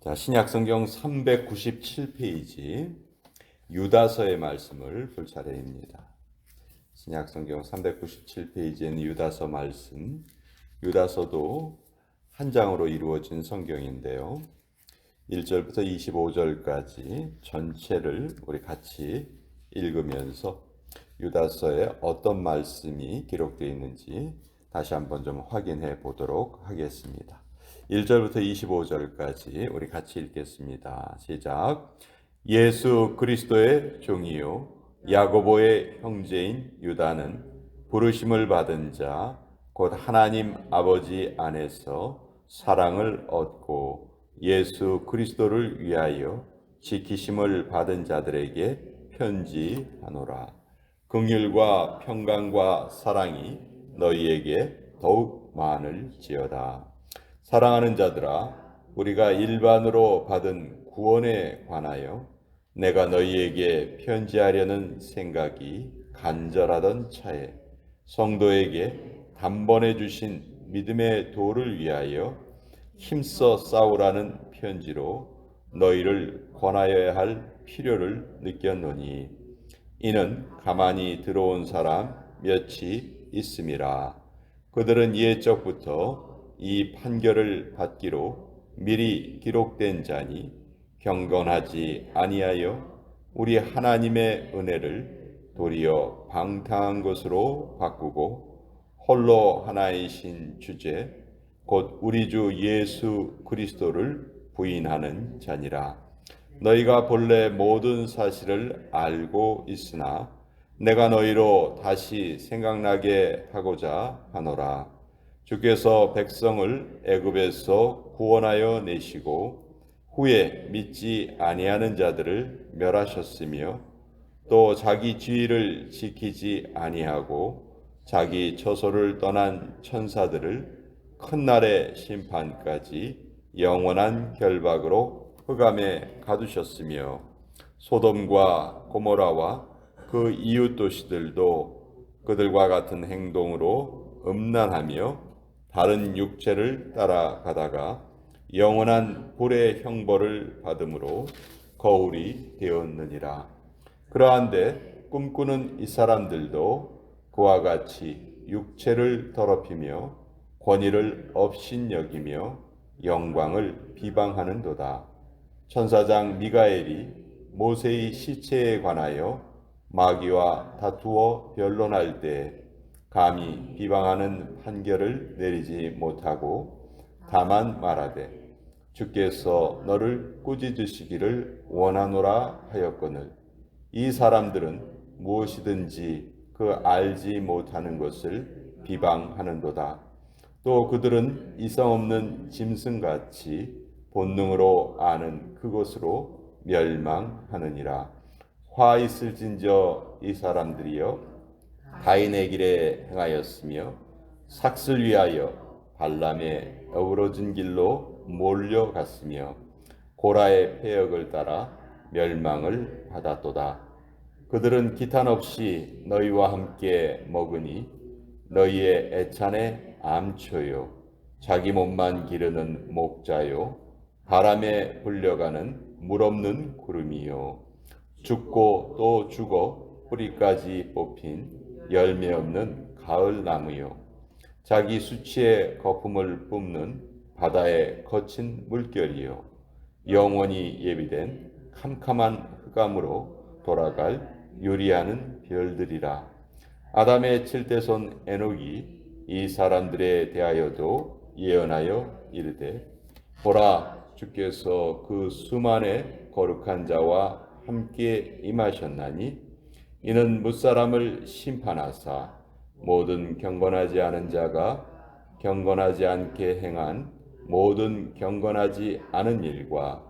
자, 신약성경 397페이지 유다서의 말씀을 볼 차례입니다. 신약성경 397페이지에는 유다서 말씀, 유다서도 한 장으로 이루어진 성경인데요. 1절부터 25절까지 전체를 우리 같이 읽으면서 유다서에 어떤 말씀이 기록되어 있는지 다시 한번 좀 확인해 보도록 하겠습니다. 1절부터 25절까지 우리 같이 읽겠습니다. 시작. 예수 그리스도의 종이요 야고보의 형제인 유다는 부르심을 받은 자 곧 하나님 아버지 안에서 사랑을 얻고 예수 그리스도를 위하여 지키심을 받은 자들에게 편지하노라. 긍휼과 평강과 사랑이 너희에게 더욱 많을지어다. 사랑하는 자들아, 우리가 일반으로 받은 구원에 관하여 내가 너희에게 편지하려는 생각이 간절하던 차에 성도에게 단번에 주신 믿음의 도를 위하여 힘써 싸우라는 편지로 너희를 권하여야 할 필요를 느꼈노니 이는 가만히 들어온 사람 몇이 있음이라. 그들은 옛적부터 이 판결을 받기로 미리 기록된 자니 경건하지 아니하여 우리 하나님의 은혜를 도리어 방탕한 것으로 바꾸고 홀로 하나이신 주제 곧 우리 주 예수 그리스도를 부인하는 자니라. 너희가 본래 모든 사실을 알고 있으나 내가 너희로 다시 생각나게 하고자 하노라. 주께서 백성을 애굽에서 구원하여 내시고 후에 믿지 아니하는 자들을 멸하셨으며 또 자기 지위를 지키지 아니하고 자기 처소를 떠난 천사들을 큰 날의 심판까지 영원한 결박으로 흑암에 가두셨으며 소돔과 고모라와 그 이웃 도시들도 그들과 같은 행동으로 음란하며 다른 육체를 따라가다가 영원한 불의 형벌을 받음으로 거울이 되었느니라. 그러한데 꿈꾸는 이 사람들도 그와 같이 육체를 더럽히며 권위를 업신여기며 영광을 비방하는도다. 천사장 미가엘이 모세의 시체에 관하여 마귀와 다투어 변론할 때 감히 비방하는 판결을 내리지 못하고 다만 말하되 주께서 너를 꾸짖으시기를 원하노라 하였거늘 이 사람들은 무엇이든지 그 알지 못하는 것을 비방하는도다. 또 그들은 이성 없는 짐승같이 본능으로 아는 그것으로 멸망하느니라. 화 있을진저 이 사람들이여 가인의 길에 행하였으며 삭슬 위하여 발람의 어우러진 길로 몰려갔으며 고라의 패역을 따라 멸망을 받았도다. 그들은 기탄 없이 너희와 함께 먹으니 너희의 애찬의 암초요 자기 몸만 기르는 목자요 바람에 불려가는 물 없는 구름이요 죽고 또 죽어 뿌리까지 뽑힌 열매 없는 가을 나무요 자기 수치의 거품을 뿜는 바다의 거친 물결이요 영원히 예비된 캄캄한 흑암으로 돌아갈 요리하는 별들이라. 아담의 칠대손 에녹이 이 사람들에 대하여도 예언하여 이르되 보라 주께서 그 수만의 거룩한 자와 함께 임하셨나니 이는 무사람을 심판하사 모든 경건하지 않은 자가 경건하지 않게 행한 모든 경건하지 않은 일과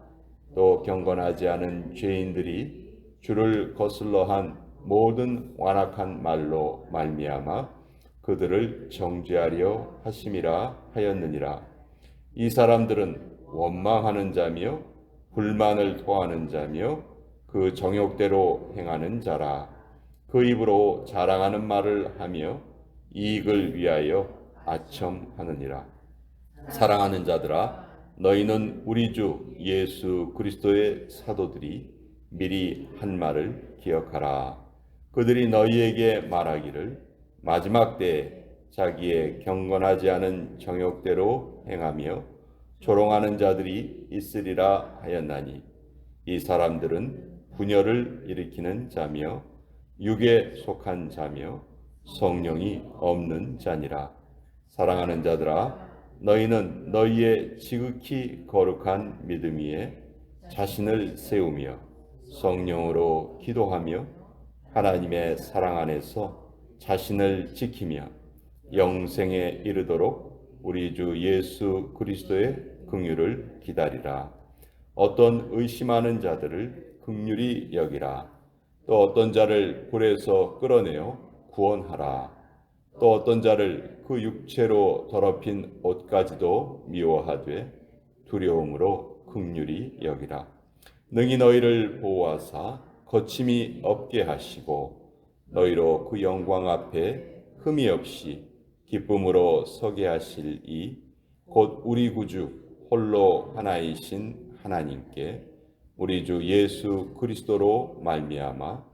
또 경건하지 않은 죄인들이 주를 거슬러 한 모든 완악한 말로 말미암아 그들을 정죄하려 하심이라 하였느니라. 이 사람들은 원망하는 자며 불만을 토하는 자며 그 정욕대로 행하는 자라. 그 입으로 자랑하는 말을 하며 이익을 위하여 아첨하느니라. 사랑하는 자들아 너희는 우리 주 예수 그리스도의 사도들이 미리 한 말을 기억하라. 그들이 너희에게 말하기를 마지막 때에 자기의 경건하지 않은 정욕대로 행하며 조롱하는 자들이 있으리라 하였나니 이 사람들은 분열을 일으키는 자며 육에 속한 자며 성령이 없는 자니라. 사랑하는 자들아, 너희는 너희의 지극히 거룩한 믿음 위에 자신을 세우며 성령으로 기도하며 하나님의 사랑 안에서 자신을 지키며 영생에 이르도록 우리 주 예수 그리스도의 긍휼을 기다리라. 어떤 의심하는 자들을 긍휼히 여기라. 또 어떤 자를 불에서 끌어내어 구원하라. 또 어떤 자를 그 육체로 더럽힌 옷까지도 미워하되 두려움으로 긍휼히 여기라. 능히 너희를 보호하사 거침이 없게 하시고 너희로 그 영광 앞에 흠이 없이 기쁨으로 서게 하실 이 곧 우리 구주 홀로 하나이신 하나님께 우리 주 예수 그리스도로 말미암아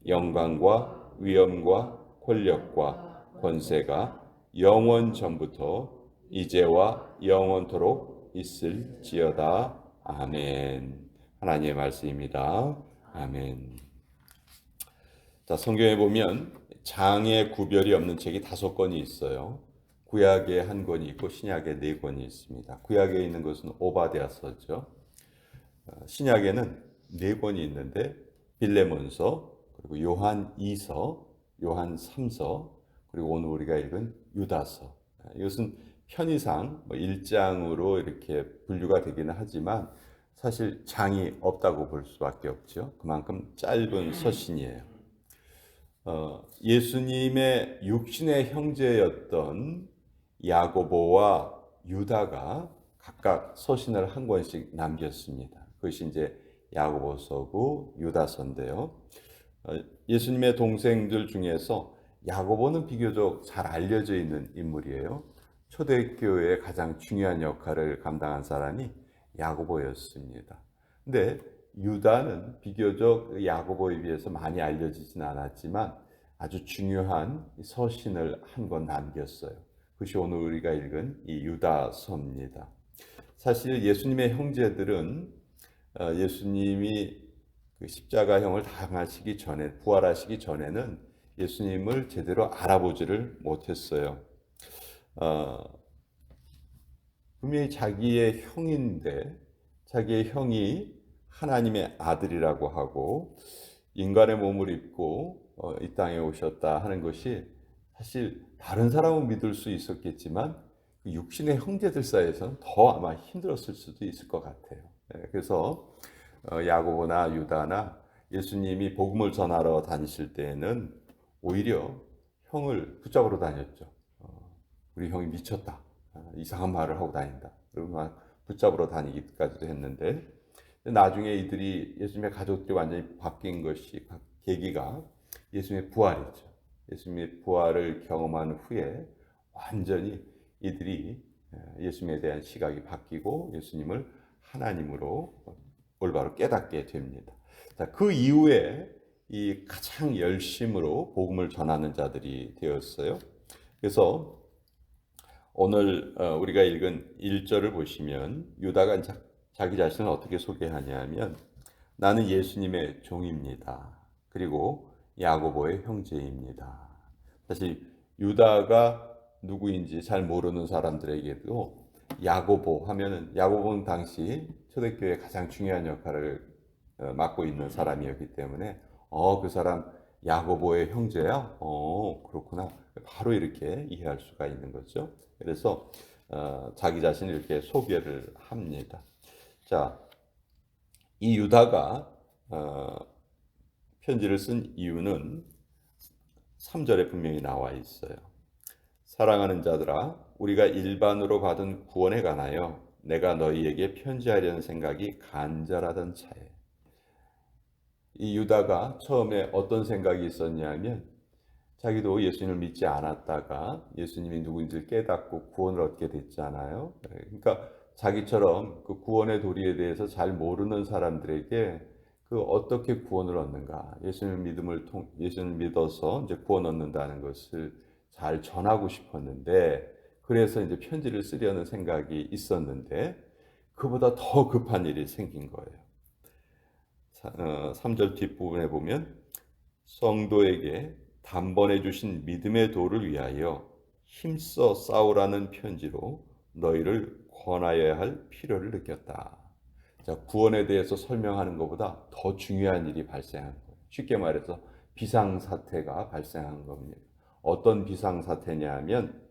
영광과 위엄과 권력과 권세가 영원 전부터 이제와 영원토록 있을지어다. 아멘. 하나님의 말씀입니다. 아멘. 자, 성경에 보면 장의 구별이 없는 책이 5권이 있어요. 구약에 1권이 있고 신약에 4권이 있습니다. 구약에 있는 것은 오바댜서죠. 신약에는 4권이 있는데 빌레몬서, 그리고 요한 2서, 요한 3서, 그리고 오늘 우리가 읽은 유다서. 이것은 편의상 1장으로 이렇게 분류가 되기는 하지만 사실 장이 없다고 볼 수밖에 없죠. 그만큼 짧은 서신이에요. 예수님의 육신의 형제였던 야고보와 유다가 각각 서신을 1권씩 남겼습니다. 그것이 이제 야고보서고 유다서인데요. 예수님의 동생들 중에서 야고보는 비교적 잘 알려져 있는 인물이에요. 초대교회의 가장 중요한 역할을 감당한 사람이 야고보였습니다. 근데 유다는 비교적 야고보에 비해서 많이 알려지진 않았지만 아주 중요한 서신을 1권 남겼어요. 그것이 오늘 우리가 읽은 이 유다서입니다. 사실 예수님의 형제들은 예수님이 그 십자가형을 당하시기 전에, 부활하시기 전에는 예수님을 제대로 알아보지를 못했어요. 분명히 자기의 형인데 자기의 형이 하나님의 아들이라고 하고 인간의 몸을 입고 이 땅에 오셨다 하는 것이 사실 다른 사람은 믿을 수 있었겠지만 그 육신의 형제들 사이에서는 더 아마 힘들었을 수도 있을 것 같아요. 그래서 야고보나 유다나 예수님이 복음을 전하러 다니실 때에는 오히려 형을 붙잡으러 다녔죠. 우리 형이 미쳤다. 이상한 말을 하고 다닌다. 그리고 막 붙잡으러 다니기까지도 했는데 나중에 이들이 예수님의 가족들이 완전히 바뀐 것이 계기가 예수님의 부활이죠. 예수님의 부활을 경험한 후에 완전히 이들이 예수님에 대한 시각이 바뀌고 예수님을 하나님으로 올바로 깨닫게 됩니다. 자, 그 이후에 이 가장 열심으로 복음을 전하는 자들이 되었어요. 그래서 오늘 우리가 읽은 1절을 보시면 유다가 자기 자신을 어떻게 소개하냐면 나는 예수님의 종입니다. 그리고 야고보의 형제입니다. 사실 유다가 누구인지 잘 모르는 사람들에게도 야고보 하면은 야고보는 당시 초대교회의 가장 중요한 역할을 맡고 있는 사람이었기 때문에 그 사람 야고보의 형제야? 그렇구나. 바로 이렇게 이해할 수가 있는 거죠. 그래서 자기 자신을 이렇게 소개를 합니다. 자, 이 유다가 편지를 쓴 이유는 3절에 분명히 나와 있어요. 사랑하는 자들아, 우리가 일반으로 받은 구원에 관하여 내가 너희에게 편지하려는 생각이 간절하던 차에. 이 유다가 처음에 어떤 생각이 있었냐면 자기도 예수님을 믿지 않았다가 예수님이 누구인지를 깨닫고 구원을 얻게 됐잖아요. 그러니까 자기처럼 그 구원의 도리에 대해서 잘 모르는 사람들에게 그 어떻게 구원을 얻는가, 예수님을 믿어서 이제 구원 얻는다는 것을 잘 전하고 싶었는데, 그래서 이제 편지를 쓰려는 생각이 있었는데 그보다 더 급한 일이 생긴 거예요. 3절 뒷부분에 보면 성도에게 단번에 주신 믿음의 도를 위하여 힘써 싸우라는 편지로 너희를 권하여야 할 필요를 느꼈다. 자, 구원에 대해서 설명하는 것보다 더 중요한 일이 발생한 거예요. 쉽게 말해서 비상사태가 발생한 겁니다. 어떤 비상사태냐 하면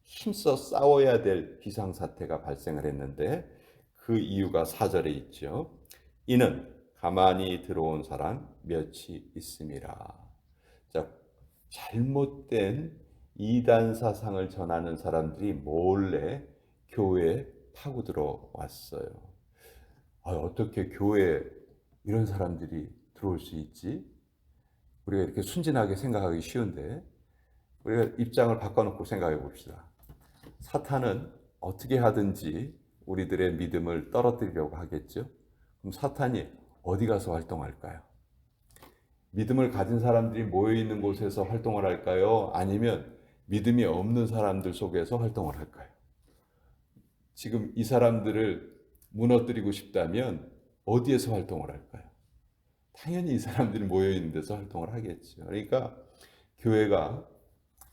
힘써 싸워야 될 비상사태가 발생을 했는데, 그 이유가 4절에 있죠. 이는 가만히 들어온 사람 몇이 있음이라. 자, 잘못된 이단 사상을 전하는 사람들이 몰래 교회에 파고 들어왔어요. 어떻게 교회에 이런 사람들이 들어올 수 있지? 우리가 이렇게 순진하게 생각하기 쉬운데, 우리가 입장을 바꿔놓고 생각해 봅시다. 사탄은 어떻게 하든지 우리들의 믿음을 떨어뜨리려고 하겠죠. 그럼 사탄이 어디 가서 활동할까요? 믿음을 가진 사람들이 모여 있는 곳에서 활동을 할까요? 아니면 믿음이 없는 사람들 속에서 활동을 할까요? 지금 이 사람들을 무너뜨리고 싶다면 어디에서 활동을 할까요? 당연히 이 사람들이 모여 있는 데서 활동을 하겠죠. 그러니까 교회가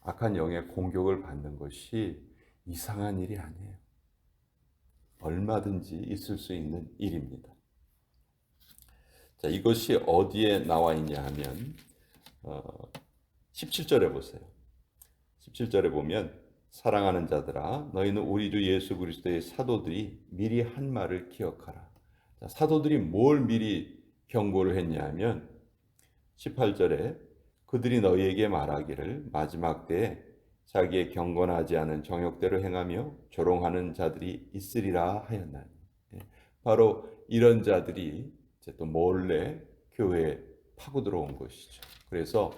악한 영의 공격을 받는 것이 이상한 일이 아니에요. 얼마든지 있을 수 있는 일입니다. 자, 이것이 어디에 나와 있냐 하면 17절에 보세요. 17절에 보면 사랑하는 자들아 너희는 우리 주 예수 그리스도의 사도들이 미리 한 말을 기억하라. 자, 사도들이 뭘 미리 경고를 했냐 하면 18절에 그들이 너희에게 말하기를 마지막 때에 자기의 경건하지 않은 정욕대로 행하며 조롱하는 자들이 있으리라 하였나니. 바로 이런 자들이 이제 또 몰래 교회에 파고 들어온 것이죠. 그래서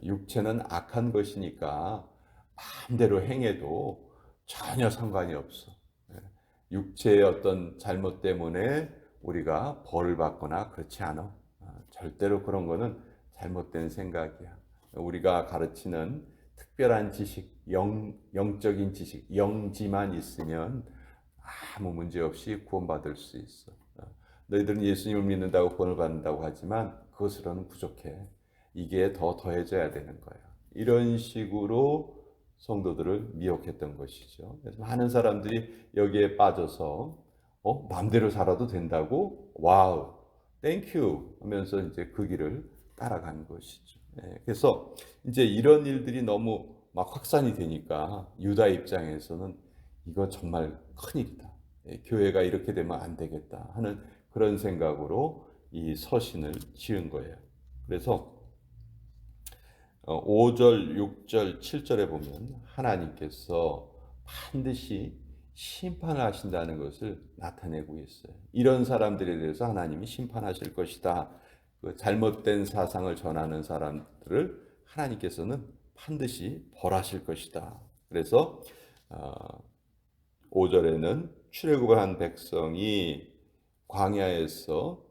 육체는 악한 것이니까 마음대로 행해도 전혀 상관이 없어. 육체의 어떤 잘못 때문에 우리가 벌을 받거나 그렇지 않아. 절대로 그런 거는 잘못된 생각이야. 우리가 가르치는 특별한 지식, 영적인 지식, 영지만 있으면 아무 문제 없이 구원받을 수 있어. 너희들은 예수님을 믿는다고 구원을 받는다고 하지만 그것으로는 부족해. 이게 더 더해져야 되는 거야. 이런 식으로 성도들을 미혹했던 것이죠. 그래서 많은 사람들이 여기에 빠져서 마음대로 살아도 된다고? 와우, 땡큐 하면서 이제 그 길을 따라간 것이죠. 그래서 이제 이런 일들이 너무 막 확산이 되니까 유다 입장에서는 이거 정말 큰일이다. 교회가 이렇게 되면 안 되겠다 하는 그런 생각으로 이 서신을 지은 거예요. 그래서 5절, 6절, 7절에 보면 하나님께서 반드시 심판을 하신다는 것을 나타내고 있어요. 이런 사람들에 대해서 하나님이 심판하실 것이다. 그 잘못된 사상을 전하는 사람들을 하나님께서는 반드시 벌하실 것이다. 그래서 5절에는 출애굽을 한 백성이 광야에서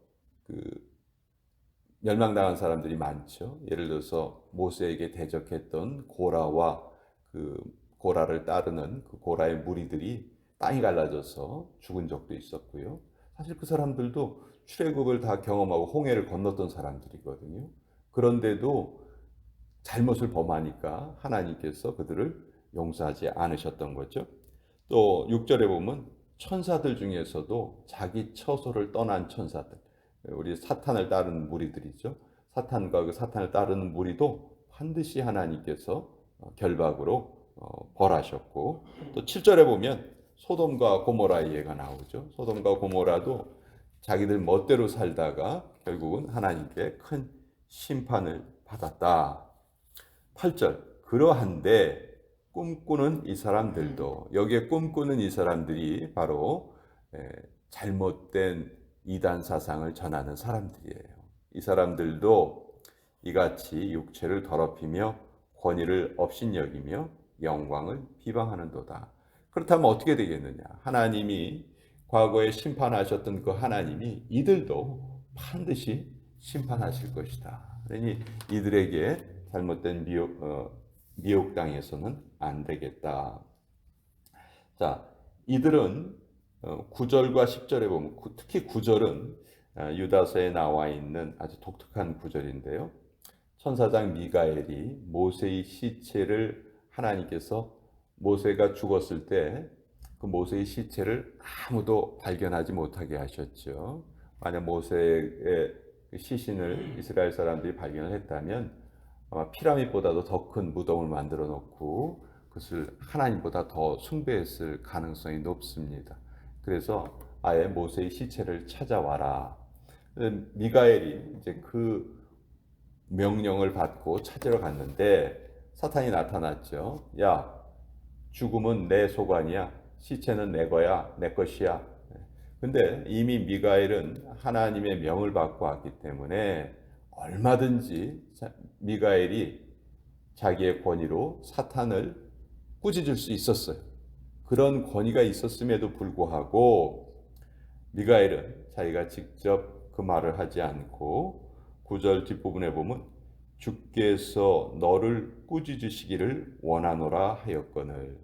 그 멸망당한 사람들이 많죠. 예를 들어서 모세에게 대적했던 고라와 그 고라를 따르는 그 고라의 무리들이 땅이 갈라져서 죽은 적도 있었고요. 사실 그 사람들도 출애굽을 다 경험하고 홍해를 건넜던 사람들이거든요. 그런데도 잘못을 범하니까 하나님께서 그들을 용서하지 않으셨던 거죠. 또 6절에 보면 천사들 중에서도 자기 처소를 떠난 천사들, 우리 사탄을 따르는 무리들이죠. 사탄과 그 사탄을 따르는 무리도 반드시 하나님께서 결박으로 벌하셨고, 또 7절에 보면 소돔과 고모라의 예가 나오죠. 소돔과 고모라도 자기들 멋대로 살다가 결국은 하나님께 큰 심판을 받았다. 8절 그러한데 꿈꾸는 이 사람들도, 여기에 꿈꾸는 이 사람들이 바로 잘못된 이단 사상을 전하는 사람들이에요. 이 사람들도 이같이 육체를 더럽히며 권위를 업신여기며 영광을 비방하는도다. 그렇다면 어떻게 되겠느냐? 하나님이 과거에 심판하셨던 그 하나님이 이들도 반드시 심판하실 것이다. 그러니 이들에게 잘못된 미혹당해서는 안 되겠다. 자, 이들은 9절과 10절에 보면 특히 9절은 유다서에 나와 있는 아주 독특한 구절인데요. 천사장 미가엘이 모세의 시체를 하나님께서 모세가 죽었을 때 그 모세의 시체를 아무도 발견하지 못하게 하셨죠. 만약 모세의 시신을 이스라엘 사람들이 발견을 했다면 아마 피라밋보다도 더 큰 무덤을 만들어 놓고 그것을 하나님보다 더 숭배했을 가능성이 높습니다. 그래서 아예 모세의 시체를 찾아와라. 미가엘이 이제 그 명령을 받고 찾으러 갔는데 사탄이 나타났죠. 야, 죽음은 내 소관이야. 시체는 내 거야, 내 것이야. 근데 이미 미가엘은 하나님의 명을 받고 왔기 때문에 얼마든지 미가엘이 자기의 권위로 사탄을 꾸짖을 수 있었어요. 그런 권위가 있었음에도 불구하고 미가엘은 자기가 직접 그 말을 하지 않고 9절 뒷부분에 보면 주께서 너를 꾸짖으시기를 원하노라 하였거늘.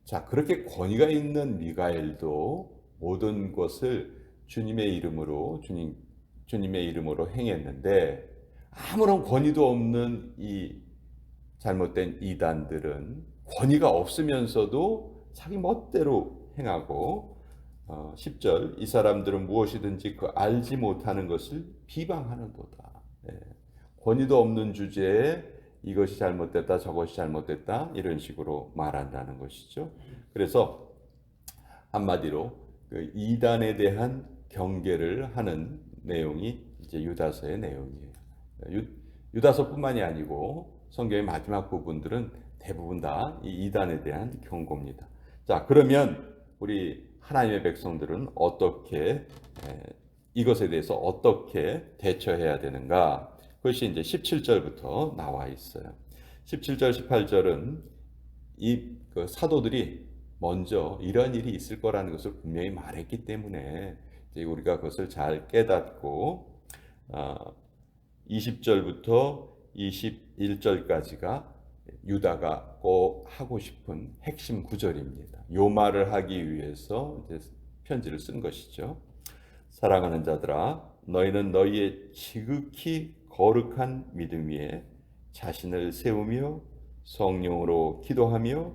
자, 그렇게 권위가 있는 미가엘도 모든 것을 주님의 이름으로 주님의 이름으로 행했는데 아무런 권위도 없는 이 잘못된 이단들은 권위가 없으면서도 자기 멋대로 행하고 10절 이 사람들은 무엇이든지 그 알지 못하는 것을 비방하는도다. 예. 권위도 없는 주제에 이것이 잘못됐다 저것이 잘못됐다 이런 식으로 말한다는 것이죠. 그래서 한마디로 그 이단에 대한 경계를 하는 내용이 이제 유다서의 내용이에요. 유다서뿐만이 아니고 성경의 마지막 부분들은 대부분 다 이 이단에 대한 경고입니다. 자, 그러면 우리 하나님의 백성들은 어떻게 이것에 대해서 어떻게 대처해야 되는가? 그것이 이제 17절부터 나와 있어요. 17절, 18절은 그 사도들이 먼저 이런 일이 있을 거라는 것을 분명히 말했기 때문에 이제 우리가 그것을 잘 깨닫고 20절부터 21절까지가 유다가 꼭 하고 싶은 핵심 구절입니다. 요 말을 하기 위해서 이제 편지를 쓴 것이죠. 사랑하는 자들아, 너희는 너희의 지극히 거룩한 믿음 위에 자신을 세우며 성령으로 기도하며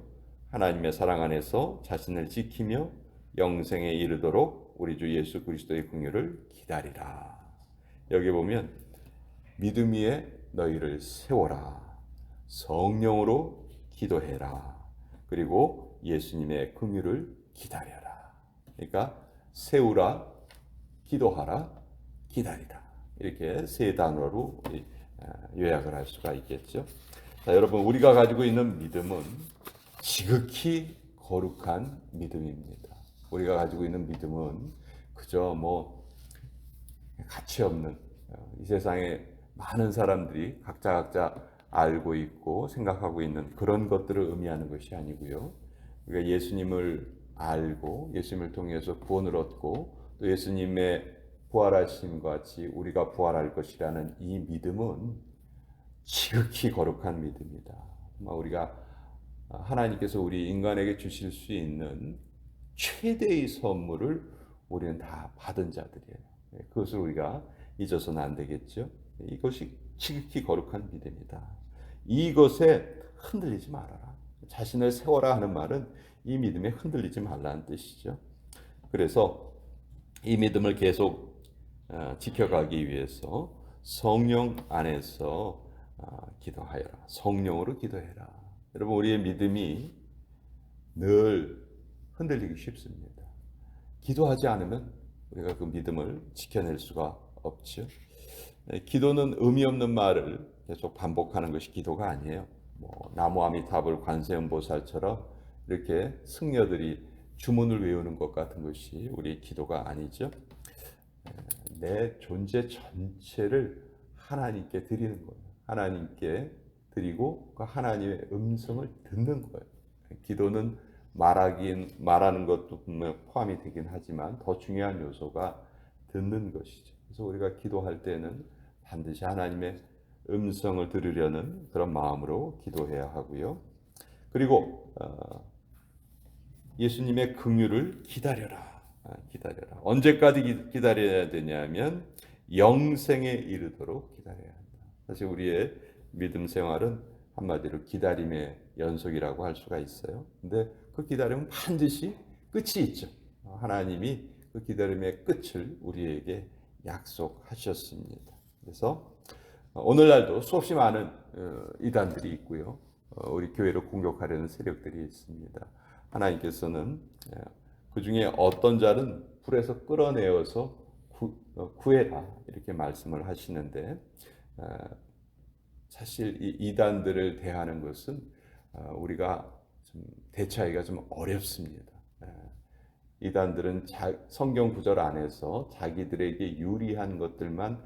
하나님의 사랑 안에서 자신을 지키며 영생에 이르도록 우리 주 예수 그리스도의 긍휼을 기다리라. 여기 보면 믿음 위에 너희를 세워라. 성령으로 기도해라. 그리고 예수님의 긍휼을 기다려라. 그러니까 세우라, 기도하라, 기다리라. 이렇게 세 단어로 요약을 할 수가 있겠죠. 자, 여러분 우리가 가지고 있는 믿음은 지극히 거룩한 믿음입니다. 우리가 가지고 있는 믿음은 그저 가치 없는 이 세상에 많은 사람들이 각자 알고 있고 생각하고 있는 그런 것들을 의미하는 것이 아니고요. 우리가 예수님을 알고 예수님을 통해서 구원을 얻고 또 예수님의 부활하심 같이 우리가 부활할 것이라는 이 믿음은 지극히 거룩한 믿음이다. 우리가 하나님께서 우리 인간에게 주실 수 있는 최대의 선물을 우리는 다 받은 자들이에요. 그것을 우리가 잊어서는 안 되겠죠. 이것이 지극히 거룩한 믿음이다. 이것에 흔들리지 말아라. 자신을 세워라 하는 말은 이 믿음에 흔들리지 말라는 뜻이죠. 그래서 이 믿음을 계속 지켜가기 위해서 성령 안에서 기도하여라. 성령으로 기도해라. 여러분 우리의 믿음이 늘 흔들리기 쉽습니다. 기도하지 않으면 우리가 그 믿음을 지켜낼 수가 없죠. 기도는 의미 없는 말을 계속 반복하는 것이 기도가 아니에요. 나무 아미타불 관세음보살처럼 이렇게 승려들이 주문을 외우는 것 같은 것이 우리 기도가 아니죠. 내 존재 전체를 하나님께 드리는 거예요. 하나님께 드리고 그 하나님의 음성을 듣는 거예요. 기도는 말하는 것도 분명 포함이 되긴 하지만 더 중요한 요소가 듣는 것이죠. 그래서 우리가 기도할 때는 반드시 하나님의 음성을 들으려는 그런 마음으로 기도해야 하고요. 그리고 예수님의 긍휼을 기다려라. 기다려라. 언제까지 기다려야 되냐면 영생에 이르도록 기다려야 한다. 사실 우리의 믿음 생활은 한마디로 기다림의 연속이라고 할 수가 있어요. 근데 그 기다림은 반드시 끝이 있죠. 하나님이 그 기다림의 끝을 우리에게 약속하셨습니다. 그래서 오늘날도 수없이 많은 이단들이 있고요. 우리 교회를 공격하려는 세력들이 있습니다. 하나님께서는 그 중에 어떤 자는 불에서 끌어내어서 구해라 이렇게 말씀을 하시는데 사실 이 이단들을 대하는 것은 우리가 좀 대처하기가 좀 어렵습니다. 이단들은 성경 구절 안에서 자기들에게 유리한 것들만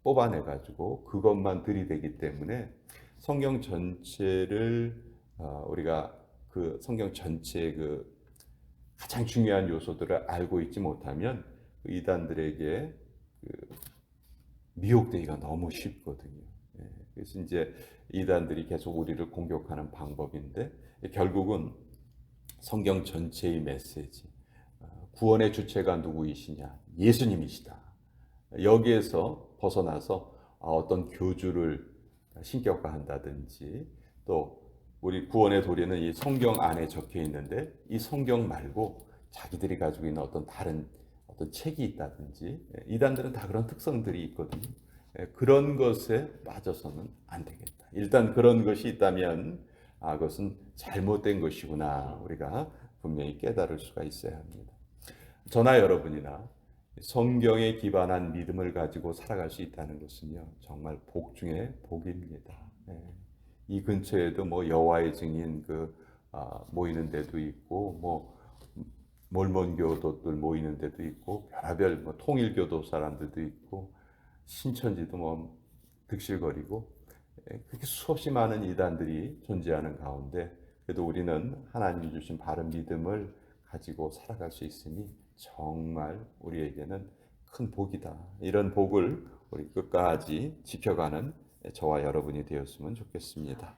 뽑아내 가지고 그것만 들이대기 때문에 성경 전체를 우리가 그 성경 전체의 그 가장 중요한 요소들을 알고 있지 못하면 그 이단들에게 그 미혹되기가 너무 쉽거든요. 그래서 이제 이단들이 계속 우리를 공격하는 방법인데 결국은 성경 전체의 메시지, 구원의 주체가 누구이시냐? 예수님이시다. 여기에서 벗어나서 어떤 교주를 신격화한다든지 또 우리 구원의 도리는 이 성경 안에 적혀 있는데 이 성경 말고 자기들이 가지고 있는 어떤 다른 어떤 책이 있다든지 이단들은 다 그런 특성들이 있거든요. 그런 것에 빠져서는 안 되겠다. 일단 그런 것이 있다면 그것은 잘못된 것이구나 우리가 분명히 깨달을 수가 있어야 합니다. 저나 여러분이나 성경에 기반한 믿음을 가지고 살아갈 수 있다는 것은요 정말 복 중에 복입니다. 이 근처에도 뭐 여호와의 증인 모이는 데도 있고 뭐 몰몬교도들 모이는 데도 있고 별하별 뭐 통일교도 사람들도 있고 신천지도 뭐 득실거리고 그렇게 수없이 많은 이단들이 존재하는 가운데 그래도 우리는 하나님이 주신 바른 믿음을 가지고 살아갈 수 있으니 정말 우리에게는 큰 복이다. 이런 복을 우리 끝까지 지켜가는 저와 여러분이 되었으면 좋겠습니다.